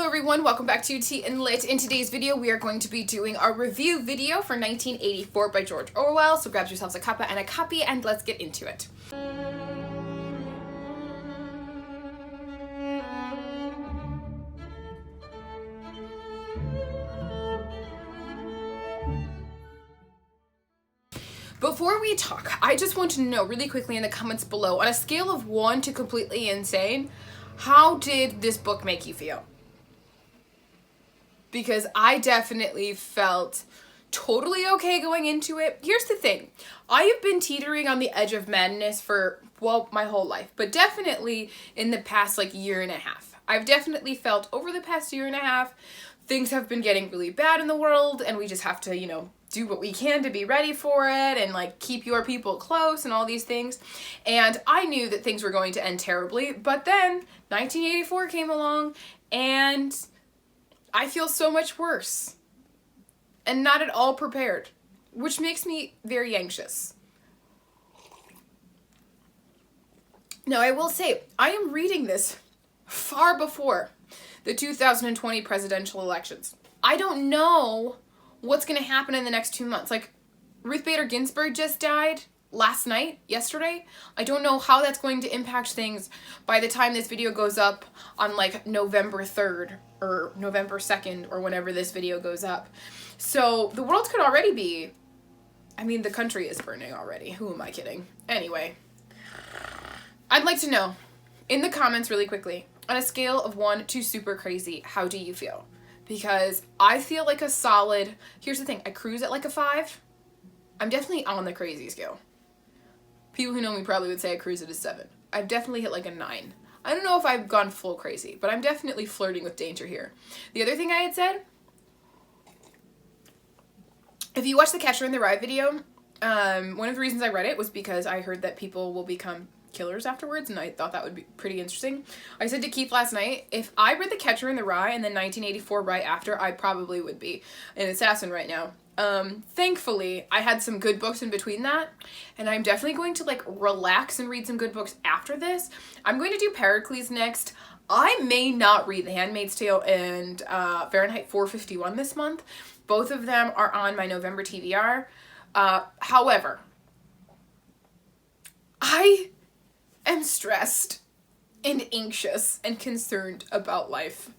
Hello everyone, welcome back to Tea and Lit. In today's video, we are going to be doing our review video for 1984 by George Orwell. So grab yourselves a cuppa and a copy and let's get into it. Before we talk, I just want to know really quickly in the comments below, on a scale of 1 to completely insane, how did this book make you feel? Because I definitely felt totally okay going into it. Here's the thing. I have been teetering on the edge of madness for, well, my whole life, but definitely in the past year and a half. I've definitely felt over the past year and a half, things have been getting really bad in the world and we just have to, do what we can to be ready for it and keep your people close and all these things. And I knew that things were going to end terribly, but then 1984 came along and I feel so much worse and not at all prepared, which makes me very anxious. Now, I will say, I am reading this far before the 2020 presidential elections. I don't know what's going to happen in the next 2 months. Ruth Bader Ginsburg just died yesterday. I don't know how that's going to impact things by the time this video goes up on November 3rd or November 2nd or whenever this video goes up. So the world could already be, the country is burning already. Who am I kidding? Anyway, I'd like to know in the comments really quickly, on a scale of 1 to super crazy, how do you feel? Because I feel like a solid, here's the thing, I cruise at a 5. I'm definitely on the crazy scale. People who know me probably would say I cruise at a 7. I've definitely hit a 9. I don't know if I've gone full crazy, but I'm definitely flirting with danger here. The other thing I had said, if you watch the Catcher in the Rye video, one of the reasons I read it was because I heard that people will become killers afterwards, and I thought that would be pretty interesting. I said to Keith last night, if I read The Catcher in the Rye and then 1984 right after, I probably would be an assassin right now. Thankfully, I had some good books in between that, and I'm definitely going to relax and read some good books after this. I'm going to do Pericles next. I may not read The Handmaid's Tale and Fahrenheit 451 this month. Both of them are on my November TBR. However, I am stressed and anxious and concerned about life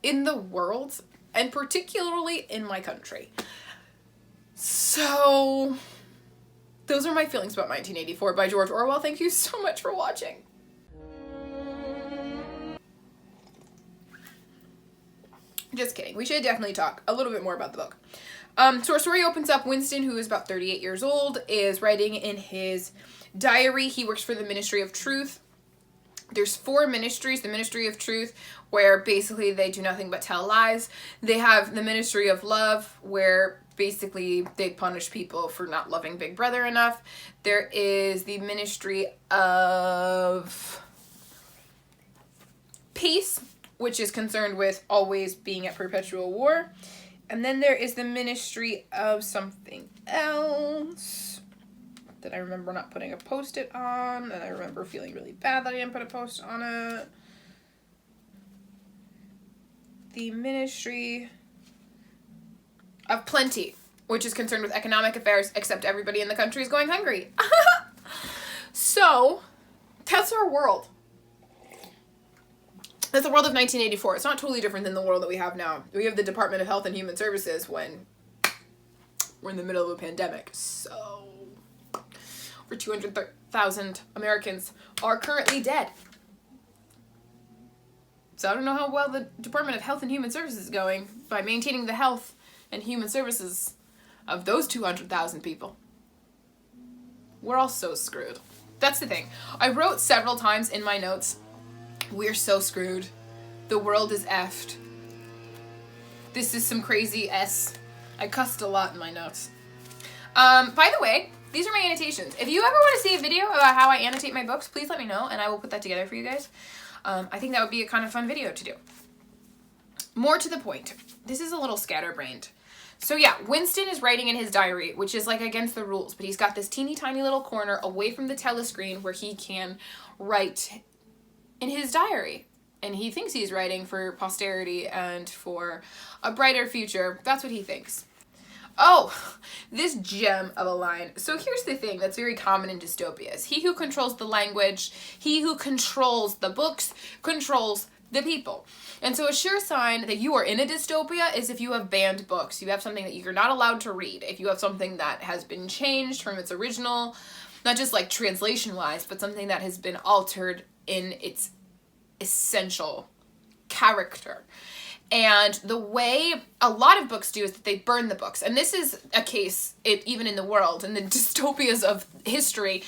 in the world and particularly in my country. So those are my feelings about 1984 by George Orwell. Thank you so much for watching. Just kidding. We should definitely talk a little bit more about the book. So our story opens up, Winston, who is about 38 years old, is writing in his diary. He works for the Ministry of Truth. There's 4 ministries. The Ministry of Truth, where basically they do nothing but tell lies. They have the Ministry of Love, where basically they punish people for not loving Big Brother enough. There is the Ministry of Peace, which is concerned with always being at perpetual war. And then there is the Ministry of something else that I remember not putting a post-it on, and I remember feeling really bad that I didn't put a post on it. The Ministry of Plenty, which is concerned with economic affairs, except everybody in the country is going hungry. So, that's our world. That's the world of 1984. It's not totally different than the world that we have now. We have the Department of Health and Human Services when we're in the middle of a pandemic. So, over 200,000 Americans are currently dead. So I don't know how well the Department of Health and Human Services is going by maintaining the health and human services of those 200,000 people. We're all so screwed. That's the thing. I wrote several times in my notes, we're so screwed. The world is effed. This is some crazy S. I cussed a lot in my notes. By the way, these are my annotations. If you ever want to see a video about how I annotate my books, please let me know and I will put that together for you guys. I think that would be a kind of fun video to do. More to the point. This is a little scatterbrained. So yeah, Winston is writing in his diary, which is against the rules, but he's got this teeny tiny little corner away from the telescreen where he can write in his diary. And he thinks he's writing for posterity and for a brighter future. That's what he thinks. Oh, this gem of a line. So here's the thing that's very common in dystopias. He who controls the language, he who controls the books, controls the people. And so a sure sign that you are in a dystopia is if you have banned books. You have something that you're not allowed to read. If you have something that has been changed from its original, not just like translation-wise, but something that has been altered in its essential character. And the way a lot of books do is that they burn the books. And this is a case, even in the world, in the dystopias of history.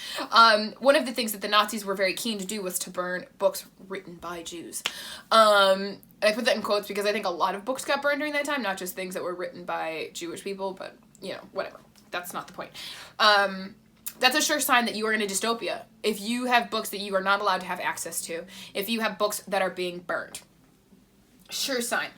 One of the things that the Nazis were very keen to do was to burn books written by Jews. I put that in quotes because I think a lot of books got burned during that time, not just things that were written by Jewish people, but, you know, whatever. That's not the point. That's a sure sign that you are in a dystopia. If you have books that you are not allowed to have access to, if you have books that are being burned. Sure sign.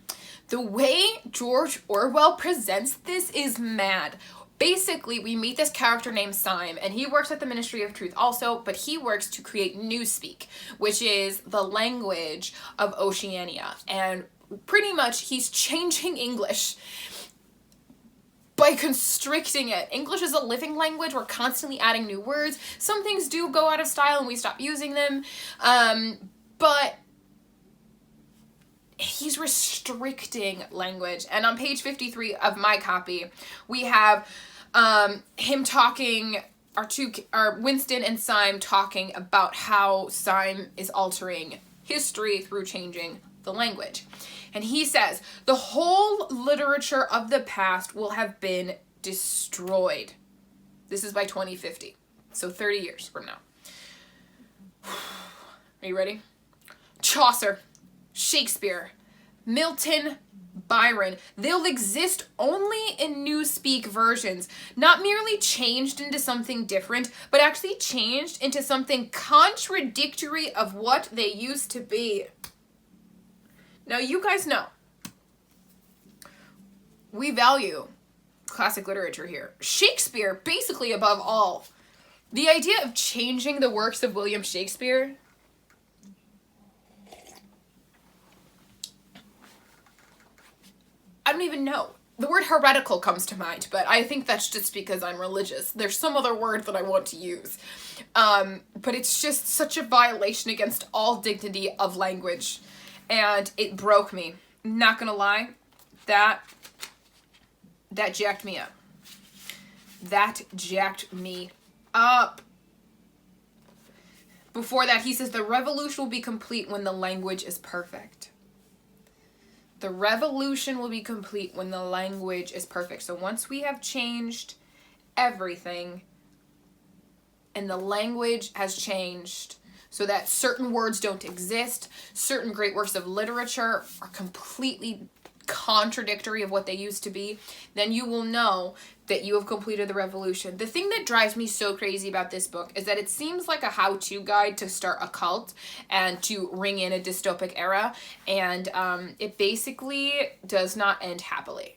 The way George Orwell presents this is mad. Basically, we meet this character named Syme, and he works at the Ministry of Truth also, but he works to create Newspeak, which is the language of Oceania. And pretty much he's changing English by constricting it. English is a living language. We're constantly adding new words. Some things do go out of style and we stop using them, but he's restricting language. And on page 53 of my copy, we have him talking, our Winston and Syme talking about how Syme is altering history through changing the language. And he says, the whole literature of the past will have been destroyed. This is by 2050. So 30 years from now. Are you ready? Chaucer, Shakespeare, Milton, Byron, they'll exist only in Newspeak versions, not merely changed into something different, but actually changed into something contradictory of what they used to be. Now, you guys know, we value classic literature here. Shakespeare, basically above all. The idea of changing the works of William Shakespeare, I don't even know. The word heretical comes to mind, but I think that's just because I'm religious. There's some other word that I want to use. But it's just such a violation against all dignity of language. And it broke me. Not gonna lie, that jacked me up. That jacked me up. Before that, he says, the revolution will be complete when the language is perfect. The revolution will be complete when the language is perfect. So once we have changed everything and the language has changed so that certain words don't exist, certain great works of literature are completely contradictory of what they used to be, then you will know that you have completed the revolution. The thing that drives me so crazy about this book is that it seems like a how-to guide to start a cult and to ring in a dystopic era, and it basically does not end happily.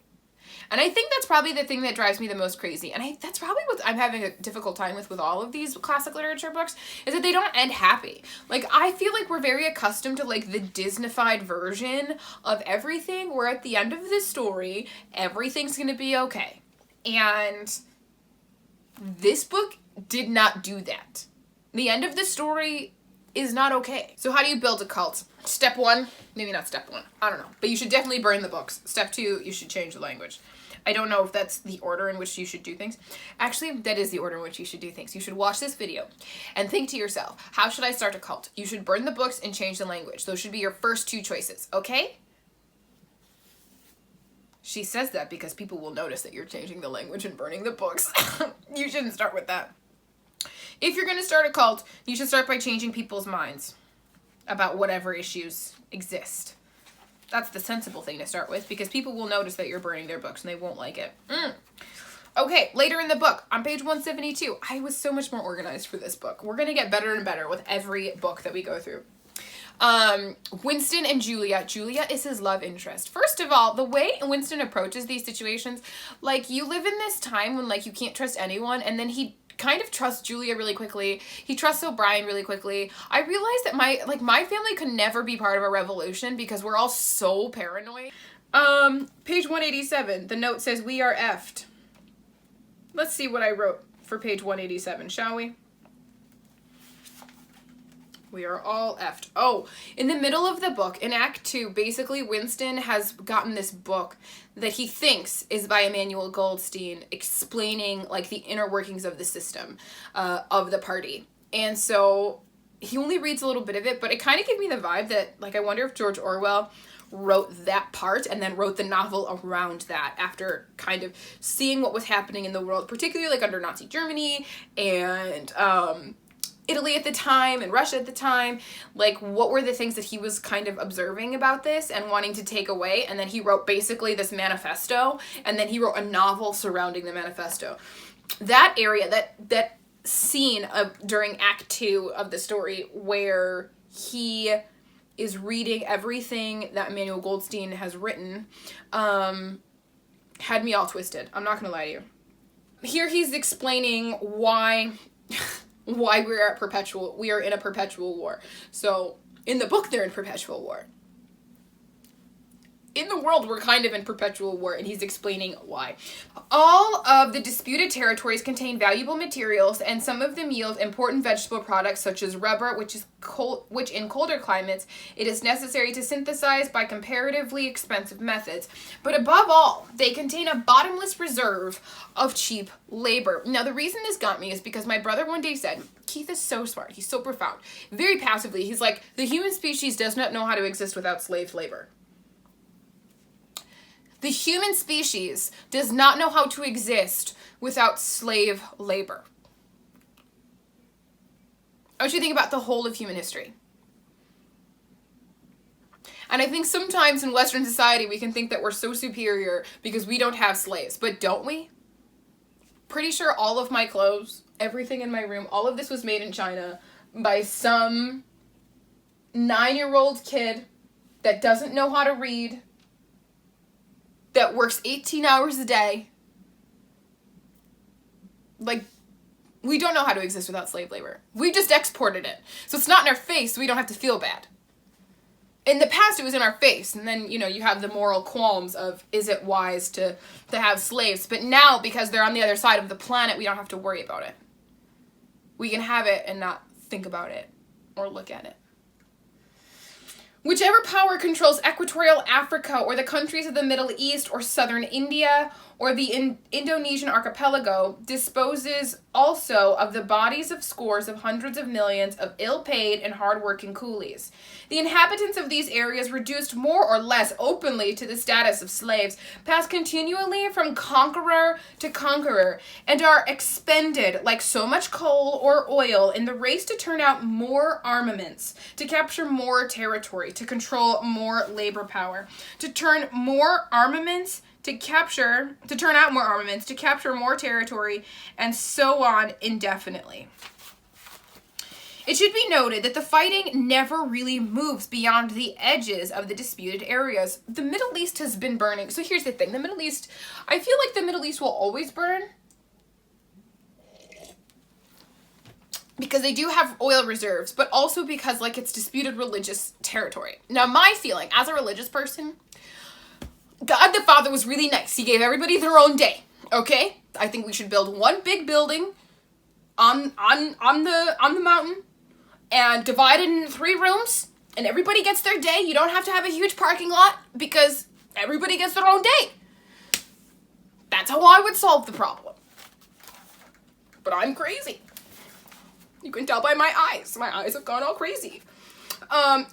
And I think that's probably the thing that drives me the most crazy. And that's probably what I'm having a difficult time with all of these classic literature books, is that they don't end happy. Like, I feel like we're very accustomed to, like, the Disneyfied version of everything, where at the end of the story, everything's gonna be okay. And this book did not do that. The end of the story is not okay. So how do you build a cult? Step one, maybe not step one, I don't know. But you should definitely burn the books. Step two, you should change the language. I don't know if that's the order in which you should do things. Actually, that is the order in which you should do things. You should watch this video and think to yourself, how should I start a cult? You should burn the books and change the language. Those should be your first two choices, okay? She says that because people will notice that you're changing the language and burning the books. You shouldn't start with that. If you're going to start a cult, you should start by changing people's minds about whatever issues exist. That's the sensible thing to start with, because people will notice that you're burning their books and they won't like it. Okay, later in the book, on page 172, I was so much more organized for this book. We're going to get better and better with every book that we go through. Winston and Julia. Julia is his love interest. First of all, the way Winston approaches these situations, like, you live in this time when, like, you can't trust anyone, and then he kind of trusts Julia really quickly. He trusts O'Brien really quickly. I realized that my family could never be part of a revolution because we're all so paranoid. Page 187, the note says, "We are effed." Let's see what I wrote for page 187, shall we? We are all effed. Oh, in the middle of the book, in Act 2, basically Winston has gotten this book that he thinks is by Emmanuel Goldstein explaining like the inner workings of the system of the party. And so he only reads a little bit of it, but it kind of gave me the vibe that, like, I wonder if George Orwell wrote that part and then wrote the novel around that after kind of seeing what was happening in the world, particularly like under Nazi Germany and Italy at the time and Russia at the time. Like, what were the things that he was kind of observing about this and wanting to take away? And then he wrote basically this manifesto, and then he wrote a novel surrounding the manifesto. That area, that scene during Act 2 of the story where he is reading everything that Emmanuel Goldstein has written, had me all twisted. I'm not gonna lie to you. Here he's explaining why we are in a perpetual war. So in the book, they're in perpetual war. In the world, we're kind of in perpetual war, and he's explaining why. All of the disputed territories contain valuable materials, and some of them yield important vegetable products such as rubber, which in colder climates it is necessary to synthesize by comparatively expensive methods. But above all, they contain a bottomless reserve of cheap labor. Now, the reason this got me is because my brother one day said, Keith is so smart, he's so profound. Very passively, he's like, the human species does not know how to exist without slave labor. The human species does not know how to exist without slave labor. I want you to think about the whole of human history. And I think sometimes in Western society we can think that we're so superior because we don't have slaves. But don't we? Pretty sure all of my clothes, everything in my room, all of this was made in China by some 9-year-old kid that doesn't know how to read, that works 18 hours a day. Like, we don't know how to exist without slave labor. We just exported it. So it's not in our face, so we don't have to feel bad. In the past, it was in our face, and then, you have the moral qualms of, is it wise to have slaves? But now, because they're on the other side of the planet, we don't have to worry about it. We can have it and not think about it or look at it. Whichever power controls equatorial Africa or the countries of the Middle East or southern India or the Indonesian archipelago disposes also of the bodies of scores of hundreds of millions of ill-paid and hard-working coolies. The inhabitants of these areas, reduced more or less openly to the status of slaves, pass continually from conqueror to conqueror and are expended like so much coal or oil in the race to turn out more armaments, to capture more territory, to control more labor power, to turn more armaments, to turn out more armaments, to capture more territory, and so on indefinitely. It should be noted that the fighting never really moves beyond the edges of the disputed areas. The Middle East has been burning. So here's the thing. The Middle East, I feel like the Middle East will always burn because they do have oil reserves, but also because, like, it's disputed religious territory. Now, my feeling as a religious person, God the Father was really nice. He gave everybody their own day, okay? I think we should build one big building on the mountain and divide it into 3 rooms, and everybody gets their day. You don't have to have a huge parking lot because everybody gets their own day. That's how I would solve the problem. But I'm crazy. You can tell by my eyes. My eyes have gone all crazy.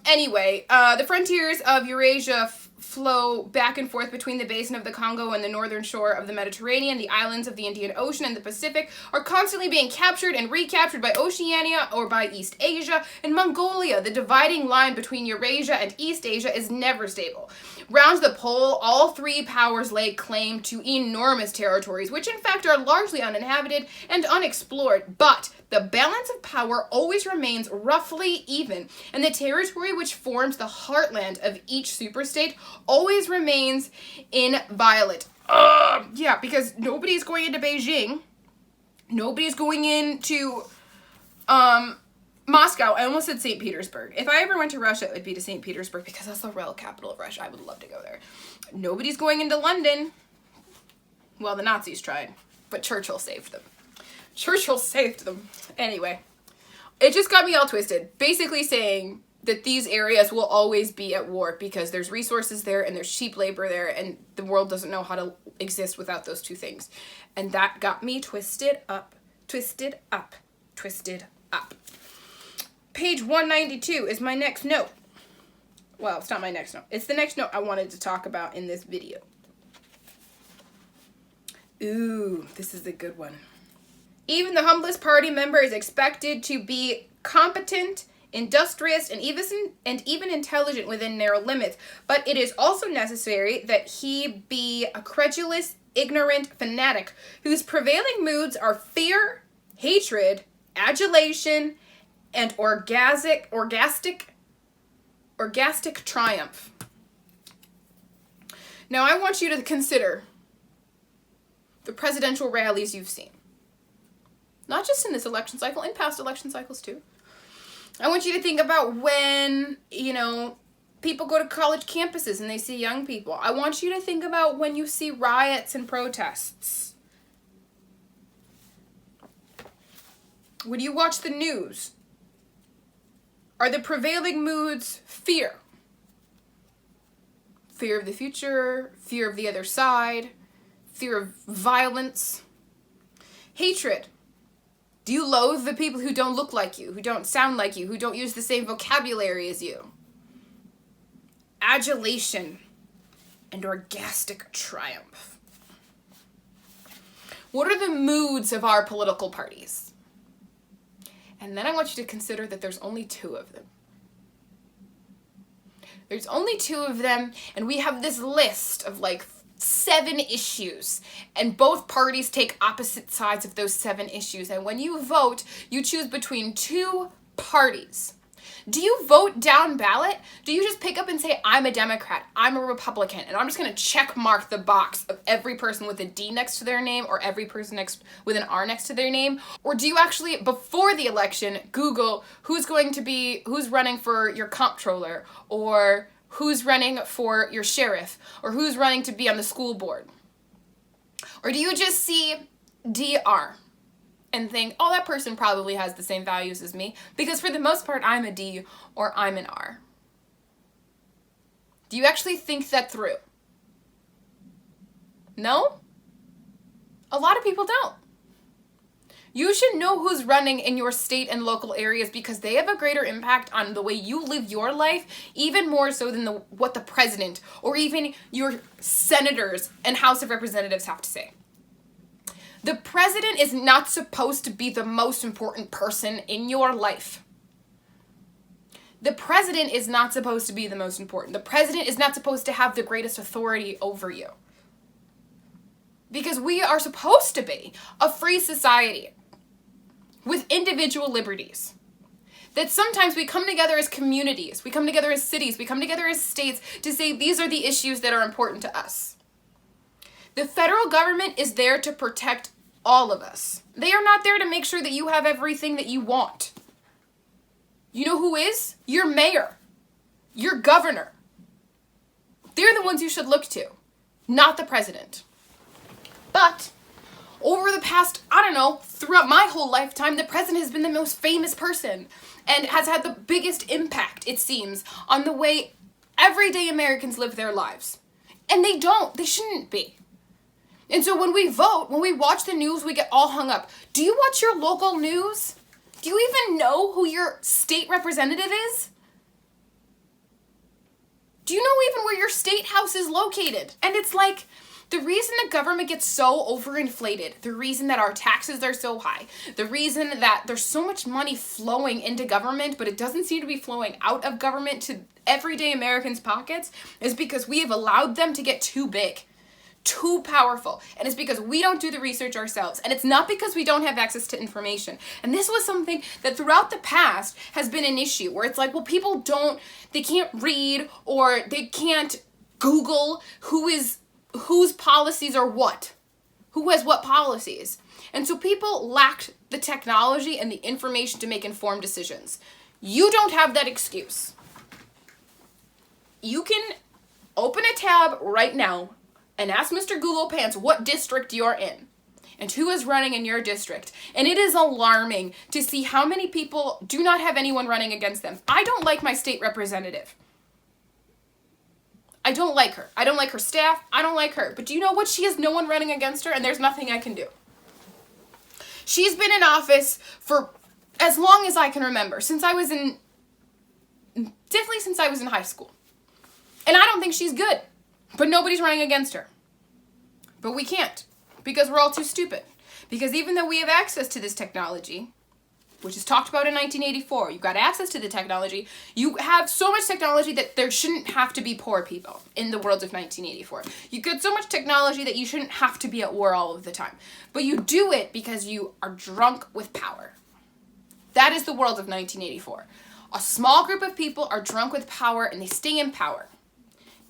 Anyway, the frontiers of Eurasia flow back and forth between the basin of the Congo and the northern shore of the Mediterranean. The islands of the Indian Ocean and the Pacific are constantly being captured and recaptured by Oceania or by East Asia. In Mongolia, the dividing line between Eurasia and East Asia is never stable. Round the pole, all 3 powers lay claim to enormous territories, which in fact are largely uninhabited and unexplored, but the balance of power always remains roughly even, and the territory which forms the heartland of each superstate always remains inviolate. Yeah, because nobody's going into Beijing Nobody's going into Moscow. I almost said St. Petersburg. If I ever went to Russia, it would be to St. Petersburg because that's the real capital of Russia. I would love to go there. Nobody's going into London. Well, the Nazis tried, but Churchill saved them. Churchill saved them. Anyway, it just got me all twisted. Basically saying that these areas will always be at war because there's resources there and there's cheap labor there and the world doesn't know how to exist without those two things. And that got me twisted up, twisted up, twisted up. Page 192 is my next note. Well, it's not my next note. It's the next note I wanted to talk about in this video. Ooh, this is a good one. Even the humblest party member is expected to be competent, industrious, and even intelligent within narrow limits. But it is also necessary that he be a credulous, ignorant fanatic whose prevailing moods are fear, hatred, adulation, and orgastic triumph. Now I want you to consider the presidential rallies you've seen. Not just in this election cycle, in past election cycles too. I want you to think about when, people go to college campuses and they see young people. I want you to think about when you see riots and protests. When you watch the news, are the prevailing moods fear? Fear of the future, fear of the other side, fear of violence, hatred. Do you loathe the people who don't look like you, who don't sound like you, who don't use the same vocabulary as you? Adulation and orgastic triumph. What are the moods of our political parties? And then I want you to consider that there's only two of them. There's only two of them, and we have this list of like 7 issues, and both parties take opposite sides of those 7 issues, and when you vote, you choose between 2 parties. Do you vote down ballot? Do you just pick up and say, I'm a Democrat, I'm a Republican, and I'm just going to check mark the box of every person with a D next to their name or every person with an R next to their name? Or do you actually, before the election, Google who's running for your comptroller, or who's running for your sheriff, or who's running to be on the school board? Or do you just see DR and think, oh, that person probably has the same values as me, because for the most part, I'm a D or I'm an R? Do you actually think that through? No? A lot of people don't. You should know who's running in your state and local areas because they have a greater impact on the way you live your life, even more so than what the president or even your senators and House of Representatives have to say. The president is not supposed to be the most important person in your life. The president is not supposed to be the most important. The president is not supposed to have the greatest authority over you. Because we are supposed to be a free society with individual liberties. That sometimes we come together as communities, we come together as cities, we come together as states to say these are the issues that are important to us. The federal government is there to protect all of us. They are not there to make sure that you have everything that you want. You know who is? Your mayor, your governor. They're the ones you should look to, not the president. But over the past, throughout my whole lifetime, the president has been the most famous person and has had the biggest impact, it seems, on the way everyday Americans live their lives. And they shouldn't be. And so when we vote, when we watch the news, we get all hung up. Do you watch your local news? Do you even know who your state representative is? Do you know even where your state house is located? And it's like, the reason the government gets so overinflated, the reason that our taxes are so high, the reason that there's so much money flowing into government, but it doesn't seem to be flowing out of government to everyday Americans' pockets, is because we have allowed them to get too big, too powerful. And it's because we don't do the research ourselves. And it's not because we don't have access to information. And this was something that throughout the past has been an issue where it's like, well, people they can't read or they can't Google whose policies are what. who has what policies. And so people lacked the technology and the information to make informed decisions. You don't have that excuse. You can open a tab right now and ask Mr. Google Pants what district you're in and who is running in your district. And it is alarming to see how many people do not have anyone running against them. I don't like my state representative. I don't like her. I don't like her staff. I don't like her. But do you know what? She has no one running against her, and there's nothing I can do. She's been in office for as long as I can remember, definitely since I was in high school. And I don't think she's good, but nobody's running against her. But we can't, because we're all too stupid. Because even though we have access to this technology, which is talked about in 1984, you've got access to the technology, you have so much technology that there shouldn't have to be poor people in the world of 1984. You get so much technology that you shouldn't have to be at war all of the time. But you do it because you are drunk with power. That is the world of 1984. A small group of people are drunk with power and they stay in power.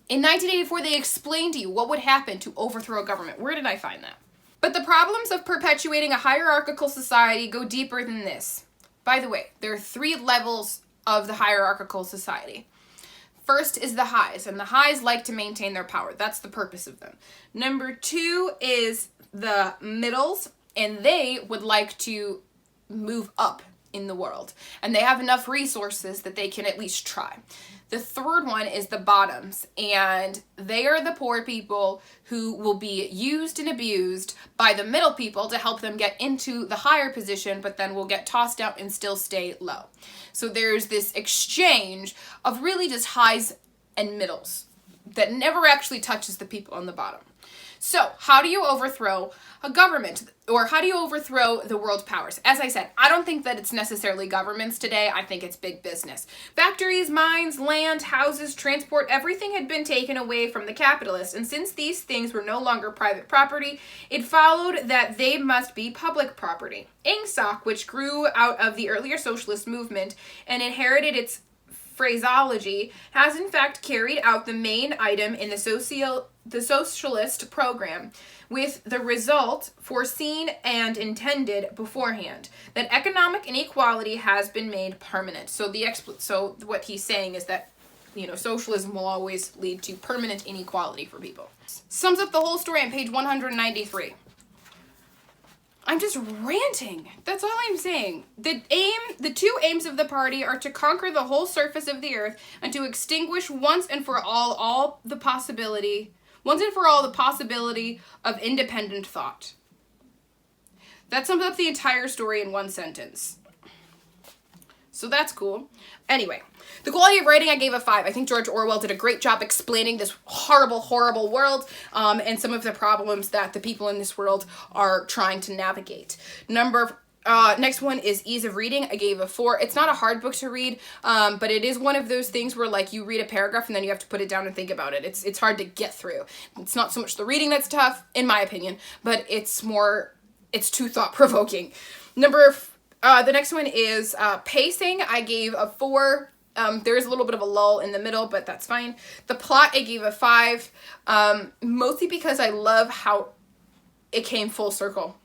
In 1984, they explained to you what would happen to overthrow a government. Where did I find that? But the problems of perpetuating a hierarchical society go deeper than this. By the way, there are 3 levels of the hierarchical society. First is the highs, and the highs like to maintain their power. That's the purpose of them. Number 2 is the middles, and they would like to move up in the world. And they have enough resources that they can at least try. The third one is the bottoms, and they are the poor people who will be used and abused by the middle people to help them get into the higher position, but then will get tossed out and still stay low. So there's this exchange of really just highs and middles that never actually touches the people on the bottom. So how do you overthrow a government, or how do you overthrow the world powers? As I said, I don't think that it's necessarily governments today. I think it's big business. Factories, mines, land, houses, transport, everything had been taken away from the capitalists. And since these things were no longer private property, it followed that they must be public property. Ingsoc, which grew out of the earlier socialist movement and inherited its phraseology, has in fact carried out the main item in the socialist program, with the result foreseen and intended beforehand, that economic inequality has been made permanent. So what he's saying is that, socialism will always lead to permanent inequality for people. Sums up the whole story on page 193. I'm just ranting. That's all I'm saying. The 2 aims of the party are to conquer the whole surface of the earth and to extinguish once and for all the possibility of independent thought. That sums up the entire story in one sentence. So that's cool. Anyway, the quality of writing I gave a 5. I think George Orwell did a great job explaining this horrible, horrible world and some of the problems that the people in this world are trying to navigate. Next one is ease of reading. I gave a 4. It's not a hard book to read, but it is one of those things where you read a paragraph and then you have to put it down and think about it. It's hard to get through. It's not so much the reading that's tough, in my opinion, but it's too thought-provoking. The next one is pacing. I gave a 4. There is a little bit of a lull in the middle, but that's fine. The plot, I gave a 5, mostly because I love how it came full circle.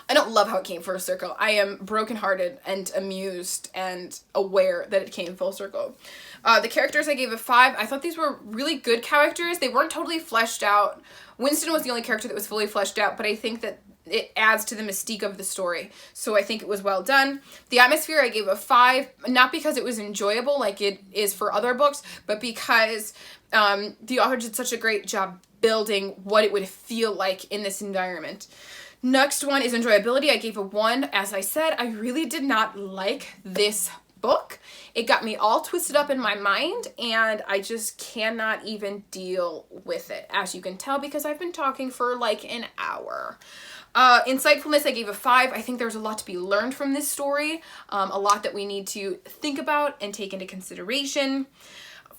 I don't love how it came full circle. I am brokenhearted and amused and aware that it came full circle. The characters, I gave a 5. I thought these were really good characters. They weren't totally fleshed out. Winston was the only character that was fully fleshed out, but I think that it adds to the mystique of the story. So I think it was well done. The atmosphere, I gave a 5, not because it was enjoyable like it is for other books, but because the author did such a great job building what it would feel like in this environment. Next one is enjoyability. I gave a 1. As I said, I really did not like this book. It got me all twisted up in my mind, and I just cannot even deal with it, as you can tell, because I've been talking for an hour. Insightfulness, I gave a 5. I think there's a lot to be learned from this story, a lot that we need to think about and take into consideration.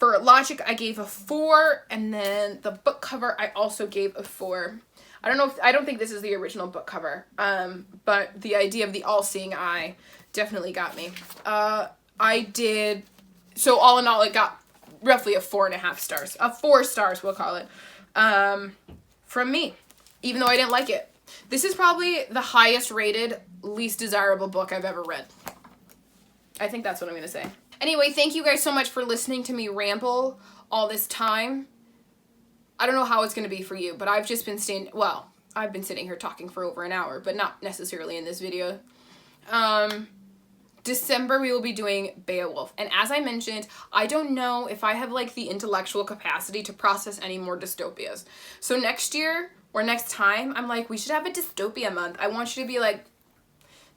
For logic, I gave a 4, and then the book cover, I also gave a 4. I don't think this is the original book cover, but the idea of the all-seeing eye definitely got me. So all in all, it got roughly a 4.5 stars. 4 stars, we'll call it, from me. even though I didn't like it. This is probably the highest rated, least desirable book I've ever read. I think that's what I'm going to say. Anyway, thank you guys so much for listening to me ramble all this time. I don't know how it's going to be for you, but I've just been I've been sitting here talking for over an hour, but not necessarily in this video. December, we will be doing Beowulf. And as I mentioned, I don't know if I have like the intellectual capacity to process any more dystopias. So next year or next time, I'm like, we should have a dystopia month. I want you to be like,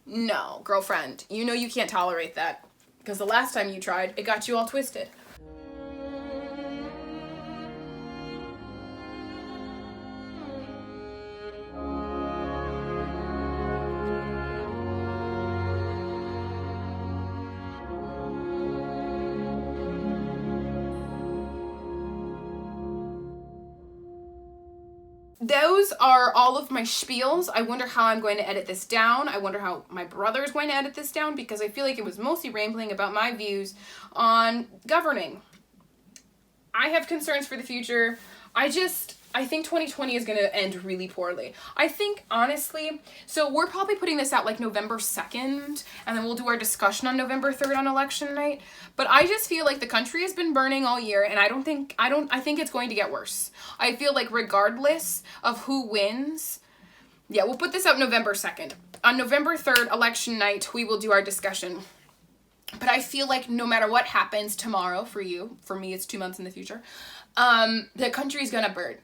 no, girlfriend, you know you can't tolerate that. Because the last time you tried, it got you all twisted. Those are all of my spiels. I wonder how I'm going to edit this down. I wonder how my brother is going to edit this down, because I feel like it was mostly rambling about my views on governing. I have concerns for the future. I think 2020 is going to end really poorly. I think, honestly, so we're probably putting this out like November 2nd, and then we'll do our discussion on November 3rd on election night. But I just feel like the country has been burning all year, and I think it's going to get worse. I feel like regardless of who wins, yeah, we'll put this out November 2nd. On November 3rd, election night, we will do our discussion. But I feel like no matter what happens tomorrow for you, for me it's 2 months in the future, the country's gonna burn.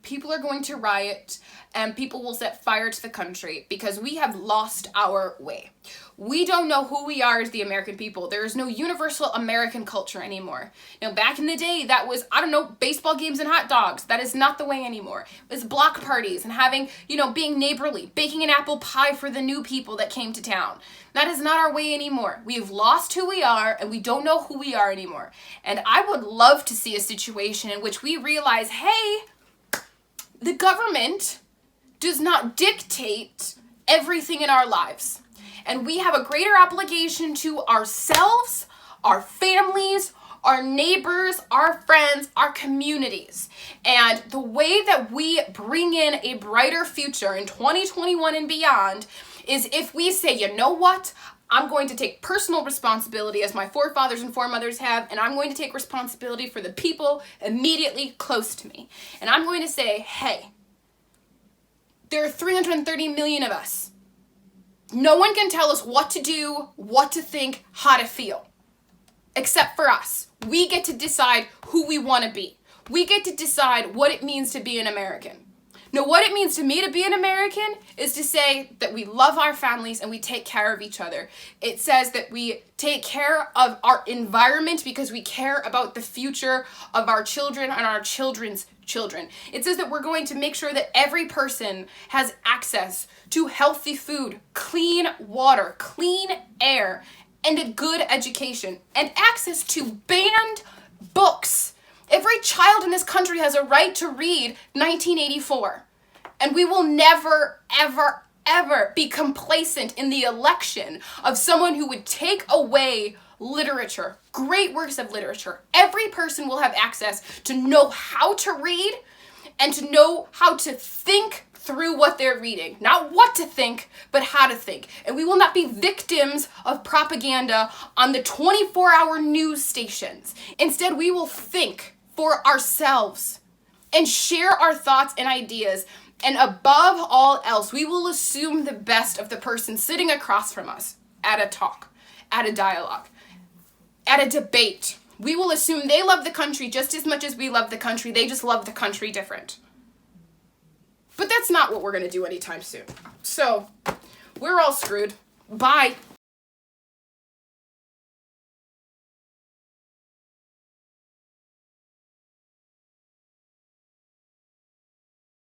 People are going to riot, and people will set fire to the country because we have lost our way. We don't know who we are as the American people. There is no universal American culture anymore. Now, back in the day, that was, I don't know, baseball games and hot dogs. That is not the way anymore. It was block parties and having, being neighborly, baking an apple pie for the new people that came to town. That is not our way anymore. We've lost who we are, and we don't know who we are anymore. And I would love to see a situation in which we realize, hey, the government does not dictate everything in our lives. And we have a greater obligation to ourselves, our families, our neighbors, our friends, our communities. And the way that we bring in a brighter future in 2021 and beyond is if we say, you know what? I'm going to take personal responsibility as my forefathers and foremothers have, and I'm going to take responsibility for the people immediately close to me. And I'm going to say, hey, there are 330 million of us. No one can tell us what to do, what to think, how to feel, except for us. We get to decide who we want to be. We get to decide what it means to be an American. Now, what it means to me to be an American is to say that we love our families and we take care of each other. It says that we take care of our environment because we care about the future of our children and our children's children. It says that we're going to make sure that every person has access to healthy food, clean water, clean air, and a good education, and access to banned books. Every child in this country has a right to read 1984. And we will never, ever, ever be complacent in the election of someone who would take away literature, great works of literature. Every person will have access to know how to read and to know how to think through what they're reading. Not what to think, but how to think. And we will not be victims of propaganda on the 24-hour news stations. Instead, we will think for ourselves and share our thoughts and ideas. And above all else, we will assume the best of the person sitting across from us at a talk, at a dialogue, at a debate. We will assume they love the country just as much as we love the country. They just love the country different. But that's not what we're going to do anytime soon. So, we're all screwed. Bye.